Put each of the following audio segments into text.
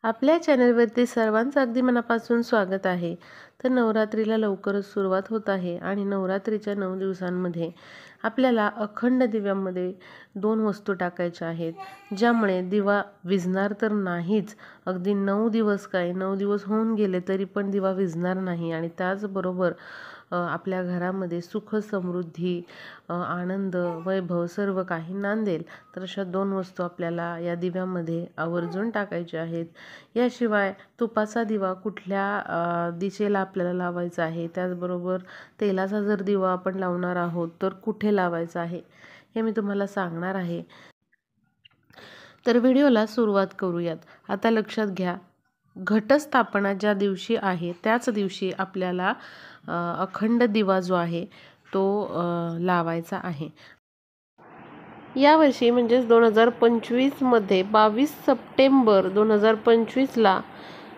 आपल्या चॅनलवरती सर्वांचं अगदी मनापासून स्वागत आहे। तर नवरात्रीला लवकरच सुरुवात होत आहे आणि नवरात्रीच्या 9 दिवसांमध्ये आपल्याला अखंड दिव्यामध्ये 2 वस्तू टाकायच्या आहेत, ज्यामुळे दिवा विझणार तर नाहीच, अगदी 9 दिवस काय 9 दिवस होऊन गेले तरी पण दिवा विझणार नाही आणि त्याचबरोबर आपल्या घरामध्ये सुख समृद्धी, आनंद, वैभव सर्व काही नांदेल। तर अशा 2 वस्तू आपल्याला या दिव्यामध्ये आवर्जून टाकायच्या आहेत। याशिवाय तुपाचा दिवा कुठल्या दिशेला आपल्याला लावायचा आहे, त्याचबरोबर तेलाचा जर दिवा आपण लावणार आहोत तर कुठे लावायचा आहे हे मी तुम्हाला सांगणार आहे। तर व्हिडिओला सुरुवात करूयात। आता लक्षात घ्या, घटस्थापना ज्या दिवशी आहे त्याच दिवशी आपल्याला अखंड दिवा जो आहे तो लावायचा आहे। यावर्षी म्हणजेच 2025 मध्ये 22 सप्टेंबर 2025 ला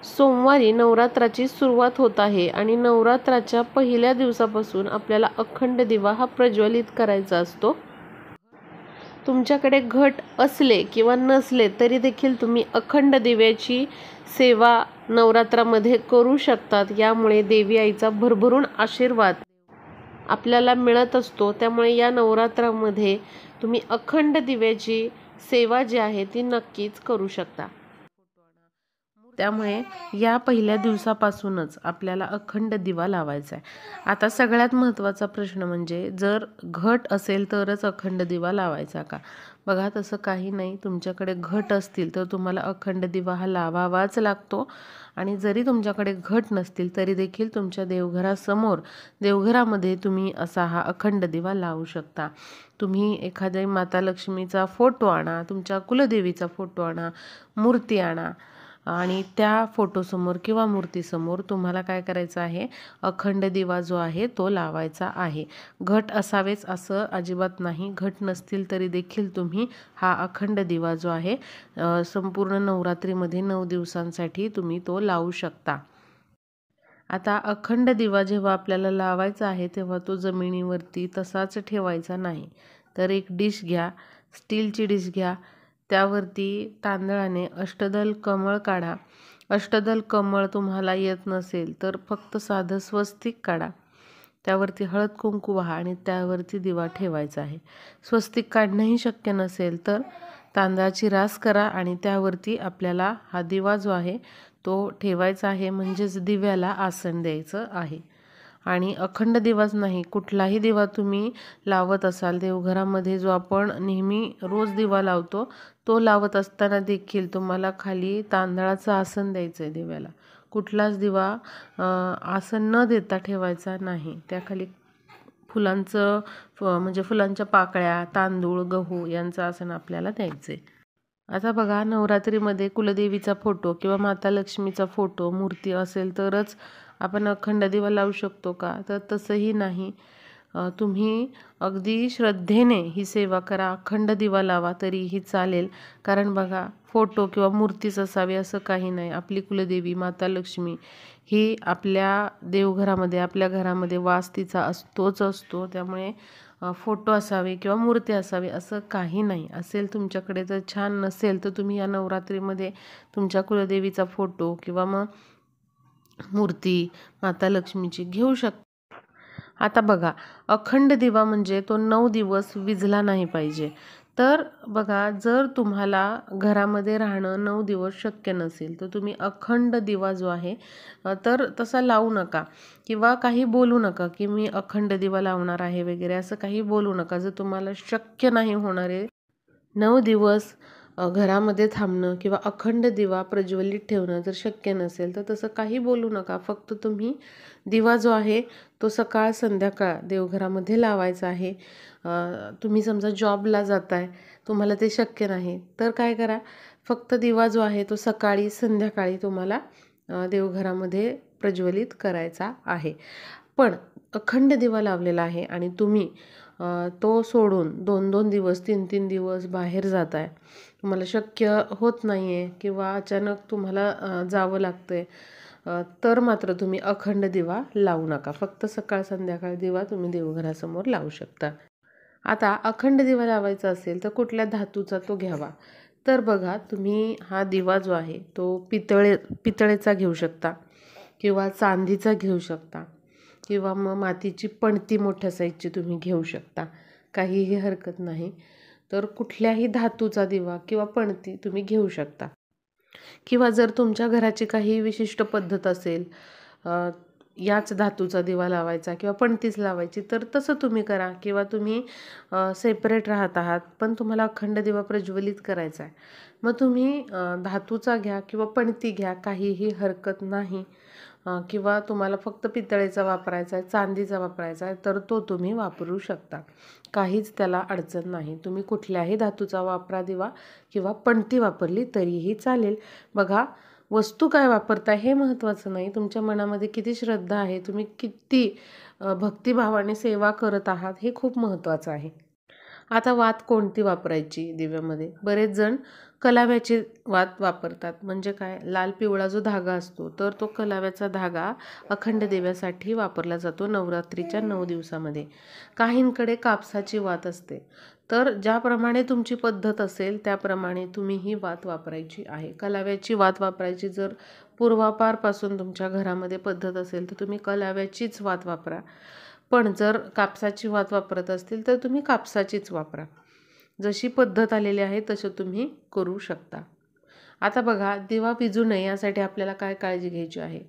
सोमवारी नवरात्राची सुरुवात होत आहे आणि नवरात्राच्या पहिल्या दिवसापासून आपल्याला अखंड दिवा हा प्रज्वलित करायचा असतो। तुमच्याकडे घट असले किंवा नसले तरी देखील तुम्ही अखंड दिव्याची सेवा नवरात्रामध्ये करू शकतात। यामुळे देवी आईचा भरभरून आशीर्वाद आपल्याला मिळत असतो। त्यामुळे या नवरात्रामध्ये तुम्ही अखंड दिव्याची सेवा जी आहे ती नक्कीच करू शकता। त्यामुळे या पहिल्या दिवसापासूनच आपल्याला अखंड दिवा लावायचा आहे। आता सगळ्यात महत्त्वाचा प्रश्न म्हणजे जर घट असेल तरच अखंड दिवा लावायचा का? बघा, तसं काही नाही। तुमच्याकडे घट असतील तर तुम्हाला अखंड दिवा हा लावावाच लागतो आणि जरी तुमच्याकडे घट नसतील तरी देखील तुमच्या देवघरासमोर देवघरामध्ये तुम्ही असा हा अखंड दिवा लावू शकता। तुम्ही एखाद्या माता लक्ष्मीचा फोटो आणा, तुमच्या कुलदेवीचा फोटो आणा, मूर्ती आणा आणि त्या फोटोसमोर किंवा मूर्तीसमोर तुम्हाला काय करायचं आहे, अखंड दिवा जो आहे तो लावायचा आहे। घट असावेच असं अजिबात नाही। घट नसतील तरी देखील तुम्ही हा अखंड दिवा जो आहे संपूर्ण नवरात्रीमध्ये 9 दिवसांसाठी तुम्ही तो लावू शकता। आता अखंड दिवा जेव्हा आपल्याला लावायचा आहे तेव्हा तो जमिनीवरती तसाच ठेवायचा नाही। तर एक डिश घ्या, स्टीलची डिश घ्या, त्यावरती तांदळाने अष्टदल कमळ काढा। अष्टदल कमळ तुम्हाला येत नसेल तर फक्त साधं स्वस्तिक काढा, त्यावरती हळद कुंकू वाहा आणि त्यावरती दिवा ठेवायचा आहे। स्वस्तिक काढणंही शक्य नसेल तर तांदळाची रास करा आणि त्यावरती आपल्याला हा दिवा जो आहे तो ठेवायचा आहे, म्हणजेच दिव्याला आसन द्यायचं आहे। आणि अखंड दिवाच नाही, कुठलाही दिवा तुम्ही लावत असाल देवघरामध्ये जो आपण नेहमी रोज दिवा लावतो तो लावत असताना देखील तुम्हाला खाली तांदळाचं आसन द्यायचं आहे दिव्याला। कुठलाच दिवा आसन न देता ठेवायचा नाही, त्याखाली फुलांचं म्हणजे फुलांच्या पाकळ्या, तांदूळ, गहू यांचं आसन आपल्याला द्यायचं आहे। आता बघा, नवरात्रीमध्ये कुलदेवीचा फोटो किंवा माता लक्ष्मीचा फोटो, मूर्ती असेल तरच आपण अखंड दिवा लावू शकतो का? तर तसंही नाही। तुम्ही अगदी श्रद्धेने ही सेवा करा, अखंड दिवा लावा तरीही चालेल। कारण बघा, फोटो किंवा मूर्तीच असावी असं काही नाही। आपली कुलदेवी माता लक्ष्मी ही आपल्या देवघरामध्ये, आपल्या घरामध्ये वास तिचा असतोच असतो। त्यामुळे फोटो असावे किंवा मूर्ती असावी असं काही नाही। असेल तुमच्याकडे, जर छान नसेल तर तुम्ही या नवरात्रीमध्ये तुमच्या कुलदेवीचा फोटो किंवा मग मूर्ती माता लक्ष्मीची घेऊ शकता। आता बघा, अखंड दिवा म्हणजे तो 9 दिवस विझला नाही पाहिजे। तर बघा, जर तुम्हाला घरामध्ये राहणं 9 दिवस शक्य नसेल तर तुम्ही अखंड दिवा जो आहे तर तसा लावू नका किंवा काही बोलू नका की मी अखंड दिवा लावणार आहे वगैरे, असं काही बोलू नका। जर तुम्हाला शक्य नाही होणार आहे 9 दिवस घरामध्ये थांबणं किंवा अखंड दिवा प्रज्वलित ठेवणं जर शक्य नसेल तर तसं काही बोलू नका। फक्त तुम्ही दिवा जो आहे तो सकाळ संध्याकाळ देवघरामध्ये लावायचा आहे। तुम्ही समजा जॉबला जाताय, तुम्हाला ते शक्य नाही तर काय करा, फक्त दिवा जो आहे तो सकाळी संध्याकाळी तुम्हाला देवघरामध्ये प्रज्वलित करायचा आहे। पण अखंड दिवा लावलेला आहे आणि तुम्ही तो सोडून 2-2 दिवस 3-3 दिवस बाहेर जाताय, तुम्हाला शक्य होत नाही आहे किंवा अचानक तुम्हाला जावं लागतंय, तर मात्र तुम्ही अखंड दिवा लावू नका। फक्त सकाळ संध्याकाळ दिवा तुम्ही देवघरासमोर लावू शकता। आता अखंड दिवा लावायचा असेल तर कुठल्या धातूचा तो घ्यावा। तर बघा, तुम्ही हा दिवा जो आहे तो पितळेचा घेऊ शकता किंवा चांदीचा घेऊ शकता किंवा मग मातीची पणती मोठ्या साईजची तुम्ही घेऊ शकता, काहीही हरकत नाही. तर कुठल्याही धातूचा दिवा किंवा पणती तुम्ही घेऊ शकता. किंवा जर तुमच्या घराची काही विशिष्ट पद्धत असेल, याच धातूचा दिवा लावायचा किंवा पणतीच लावायची, तर तसं तुम्ही करा. किंवा तुम्ही सेपरेट राहत आहात पण तुम्हाला अखंड दिवा प्रज्वलित करायचा आहे, मग तुम्ही धातूचा घ्या किंवा पणती घ्या, काहीही हरकत नाही. किंवा तुम्हाला फक्त पितळेचा वापरायचा आहे, चांदीचा वापरायचा आहे, तर तो तुम्ही वापरू शकता, काहीच त्याला अडचण नाही. तुम्ही कुठल्याही धातूचा वापरा दिवा किंवा पणती वापरली तरीही चालेल. बघा, वस्तू काय वापरता हे महत्त्वाचं नाही, तुमच्या मनामध्ये किती श्रद्धा आहे, तुम्ही किती भक्तिभावाने सेवा करत आहात हे खूप महत्त्वाचं आहे. आता वात कोणती वापरायची दिव्यामध्ये? बरेच जण कलाव्याची वात वापरतात. म्हणजे काय, लाल पिवळा जो धागा असतो तर तो कलाव्याचा धागा अखंड दिव्यासाठी वापरला जातो नवरात्रीच्या 9 दिवसामध्ये. काहींकडे कापसाची वात असते. तर ज्याप्रमाणे तुमची पद्धत असेल त्याप्रमाणे तुम्ही ही वात वापरायची आहे. कलाव्याची वात वापरायची जर पूर्वापारपासून तुमच्या घरामध्ये पद्धत असेल तर तुम्ही कलाव्याचीच वात वापरा. पण जर कापसाची वात वापरत असतील तर तुम्ही कापसाचीच वापरा. जशी पद्धत आलेली आहे तसं तुम्ही करू शकता. आता बघा, दिवा विझू नये यासाठी आपल्याला काय काळजी घ्यायची आहे?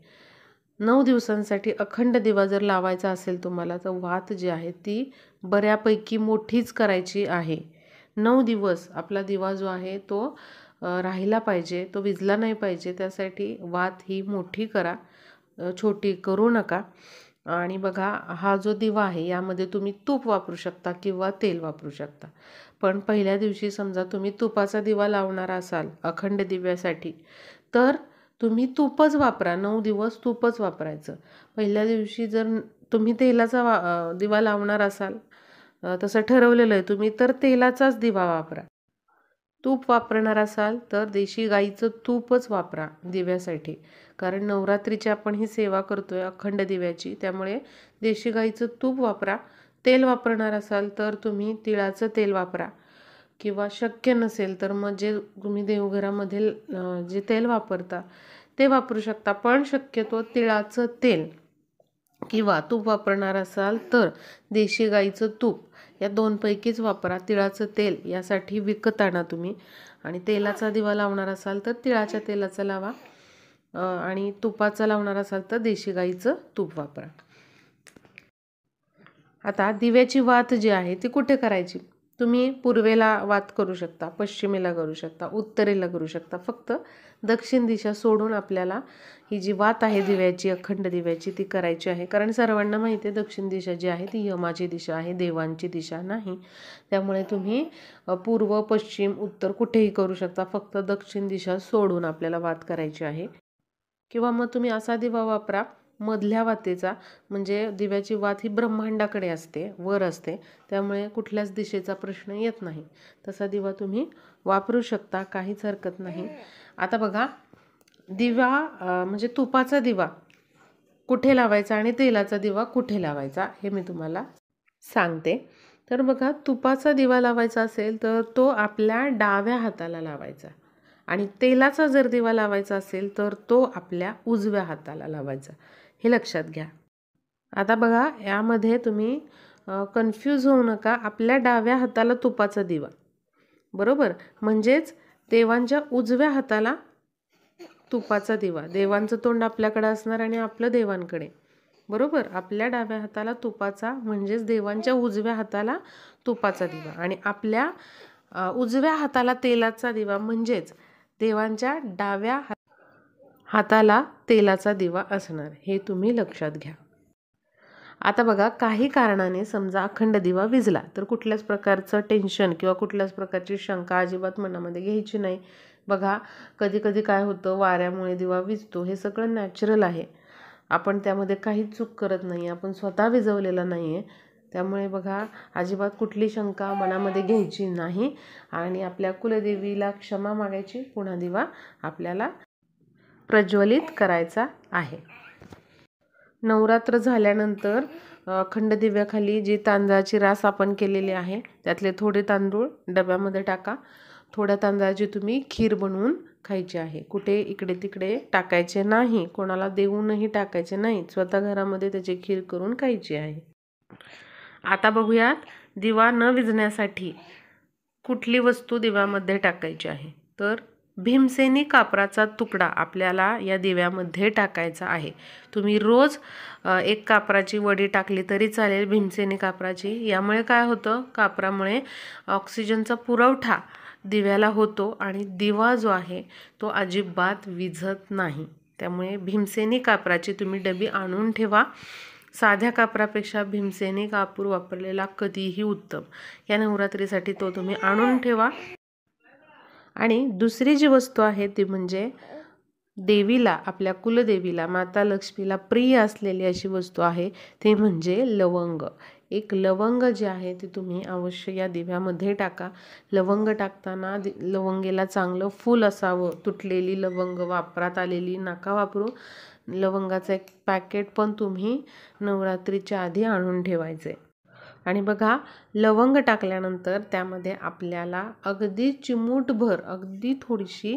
9 दिवसांसाठी अखंड दिवा जर लावायचा असेल तुम्हाला, तर वात जी आहे ती बऱ्यापैकी मोठीच करायची आहे. 9 दिवस आपला दिवा जो आहे तो राहिला पाहिजे, तो विझला नाही पाहिजे. त्यासाठी वात ही मोठी करा, छोटी करू नका. आणि बघा, हा जो दिवा आहे यामध्ये तुम्ही तूप वापरू शकता किंवा तेल वापरू शकता. पण पहिल्या दिवशी समजा तुम्ही तुपाचा दिवा लावणार असाल अखंड दिव्यासाठी, तर तुम्ही तूपच वापरा. 9 दिवस तूपच वापरायचं. पहिल्या दिवशी जर तुम्ही तेलाचा दिवा लावणार असाल, तसं ठरवलेलं आहे तुम्ही, तर तेलाचाच दिवा वापरा. तूप वापरणार असाल तर देशी गाईचं तूपच वापरा दिव्यासाठी. कारण नवरात्रीची आपण ही सेवा करतोय अखंड दिव्याची, त्यामुळे देशी गाईचं तूप वापरा. तेल वापरणार असाल तर तुम्ही तिळाचं तेल वापरा. किंवा शक्य नसेल तर मग जे तुम्ही देवघरामध्ये जे तेल वापरता ते वापरू शकता. पण शक्यतो तिळाचं तेल किंवा तूप वापरणार असाल तर देशी गाईचं तूप, या दोनपैकीच वापरा. तिळाचं तेल यासाठी विकत आणा तुम्ही. आणि तेलाचा दिवा लावणार असाल तर तिळाच्या तेलाचा लावा, आणि तुपाचा लावणार असाल तर देशी गाईचं तूप वापरा. आता दिव्याची वात जी आहे ती कुठे करायची? तुम्ही पूर्वेला वात करू शकता, पश्चिमेला करू शकता, उत्तरेला करू शकता. फक्त दक्षिण दिशा सोडून आपल्याला ही जी वात आहे दिव्याची, अखंड दिव्याची, ती करायची आहे. कारण सर्वांना माहिती आहे दक्षिण दिशा जी आहे ती यमाची दिशा आहे, देवांची दिशा नाही. त्यामुळे तुम्ही पूर्व, पश्चिम, उत्तर कुठेही करू शकता. फक्त दक्षिण दिशा सोडून आपल्याला वात करायची आहे. किंवा मग तुम्ही असा दिवा वापरा मधल्या वातेचा, म्हणजे दिव्याची वात ही ब्रह्मांडाकडे असते, वर असते, त्यामुळे कुठल्याच दिशेचा प्रश्न येत नाही. तसा दिवा तुम्ही वापरू शकता, काहीच हरकत नाही. आता बघा, दिवा म्हणजे तुपाचा दिवा कुठे लावायचा आणि तेलाचा दिवा कुठे लावायचा हे मी तुम्हाला सांगते. तर बघा, तुपाचा दिवा लावायचा असेल तर तो आपल्या डाव्या हाताला लावायचा, आणि तेलाचा जर दिवा लावायचा असेल तर तो आपल्या उजव्या हाताला लावायचा, हे लक्षात घ्या. आता बघा, यामध्ये तुम्ही कन्फ्यूज होऊ नका. आपल्या डाव्या हाताला तुपाचा दिवा, बरोबर, म्हणजेच देवांच्या उजव्या हाताला तुपाचा दिवा. देवांचं तोंड आपल्याकडे असणार आणि आपलं देवांकडे, बरोबर. आपल्या डाव्या हाताला तुपाचा म्हणजेच देवांच्या उजव्या हाताला तुपाचा दिवा, आणि आपल्या उजव्या हाताला तेलाचा दिवा म्हणजेच देवांच्या डाव्या हाताला तेलाचा दिवा असणार, हे तुम्ही लक्षात घ्या. आता बघा, काही कारणाने समजा अखंड दिवा विझला तर कुठल्याच प्रकारचं टेन्शन किंवा कुठल्याच प्रकारची शंका अजिबात मनामध्ये घ्यायची नाही. बघा, कधी कधी काय होतं, वाऱ्यामुळे दिवा विझतो, हे सगळं नॅचरल आहे. आपण त्यामध्ये काहीच चूक करत नाही, आपण स्वतः विझवलेला नाही आहे. त्यामुळे बघा, अजिबात कुठली शंका मनामध्ये घ्यायची नाही आणि आपल्या कुलदेवीला क्षमा मागायची. पुन्हा दिवा आपल्याला प्रज्वलित करायचा आहे. नवरात्र झाल्यानंतर अखंड दिव्याखाली जी तांदळाची रास आपण केलेली आहे त्यातले थोडे तांदूळ डब्यामध्ये टाका. थोड्या तांदळाची तुम्ही खीर बनवून खायची आहे. कुठे इकडे तिकडे टाकायचे नाही, कोणाला देऊनही टाकायचे नाही, स्वतः घरामध्ये त्याची खीर करून खायची आहे. आता बघूयात दिवा न विझण्यासाठी कुठली वस्तू दिव्यामध्ये टाकायची आहे. तर भीमसेनी कापराचा तुकडा आपल्याला या दिव्यामध्ये टाकायचा आहे. तुम्ही रोज एक कापराची वडी टाकली तरी चालेल, भीमसेनी कापराची. यामुळे काय होतं, कापरामुळे ऑक्सिजनचा पुरवठा दिव्याला होतो आणि दिवा जो आहे तो अजिबात विझत नाही. त्यामुळे भीमसेनी कापराची तुम्ही डबी आणून ठेवा. साध्या कापरापेक्षा भीमसेनी कापूर वापरलेला कधीही उत्तम. या नवरात्रीसाठी तो तुम्ही आणून ठेवा. आणि दुसरी जी वस्तू आहे ती म्हणजे देवीला, आपल्या कुलदेवीला माता लक्ष्मीला प्रिय असलेली अशी वस्तू आहे ती म्हणजे लवंग. एक लवंग जे आहे ते तुम्ही अवश्य या दिव्यामध्ये टाका. लवंग टाकताना लवंगेला चांगलं फूल असावं. तुटलेली लवंग वापरात आलेली नका वापरू. लवंगाचं एक पॅकेट पण तुम्ही नवरात्रीच्या आधी आणून ठेवायचे. आणि बघा, लवंग टाकल्यानंतर त्यामध्ये आपल्याला अगदी चिमूटभर, अगदी थोडीशी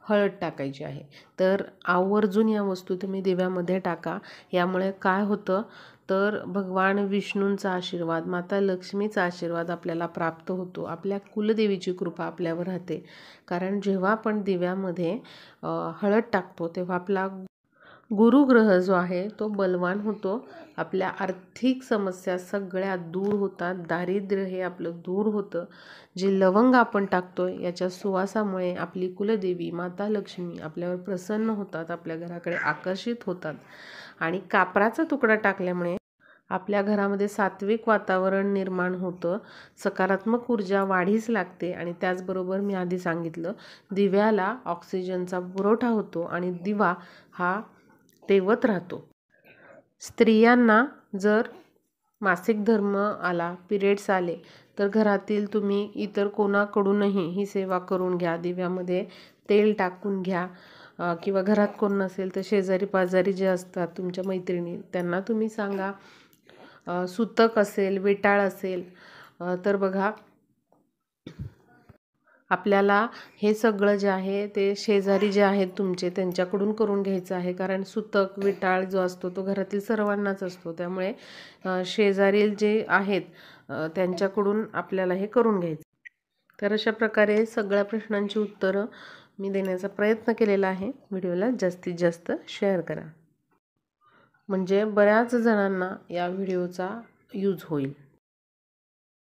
हळद टाकायची आहे. तर आवर्जून या वस्तू तुम्ही दिव्यामध्ये टाका. यामुळे काय होतं, तर भगवान विष्णूंचा आशीर्वाद, माता लक्ष्मीचा आशीर्वाद आपल्याला प्राप्त होतो. आपल्या कुलदेवीची कृपा आपल्यावर राहते. कारण जेव्हा आपण दिव्यामध्ये हळद टाकतो तेव्हा आपला गुरुग्रह जो आहे तो बलवान होतो. आपल्या आर्थिक समस्या सगळ्या दूर होतात. दारिद्र्य हे आपलं दूर होतं. जे लवंग आपण टाकतोय याच्या सुवासामुळे आपली कुलदेवी माता लक्ष्मी आपल्यावर प्रसन्न होतात, आपल्या घराकडे आकर्षित होतात. आणि कापराचा तुकडा टाकल्यामुळे आपल्या घरामध्ये सात्विक वातावरण निर्माण होतं, सकारात्मक ऊर्जा वाढीस लागते. आणि त्याचबरोबर मी आधी सांगितलं, दिव्याला ऑक्सिजनचा पुरवठा होतो आणि दिवा हा तेवत राहतो. स्त्रियांना जर मासिक धर्म आला, पिरियड्स आले, तर घरातील तुम्ही इतर कोणाकडूनही ही सेवा करून घ्या. दिव्यामध्ये तेल टाकून घ्या. किंवा घरात कोण नसेल तर शेजारी पाजारी जे असतात तुमच्या मैत्रिणी, त्यांना तुम्ही सांगा. सुतक असेल, विटाळ असेल, तर बघा आपल्याला हे सगळं जे आहे ते शेजारी जे आहेत तुमचे त्यांच्याकडून करून घ्यायचं आहे. कारण सुतक, विटाळ जो असतो तो घरातील सर्वांनाच असतो. त्यामुळे शेजारील जे आहेत त्यांच्याकडून आपल्याला हे करून घ्यायचं. तर अशा प्रकारे सगळ्या प्रश्नांची उत्तरं मी देण्याचा प्रयत्न केलेला आहे. व्हिडिओला जास्तीत जास्त शेअर करा, म्हणजे बऱ्याच जणांना या व्हिडिओचा यूज होईल.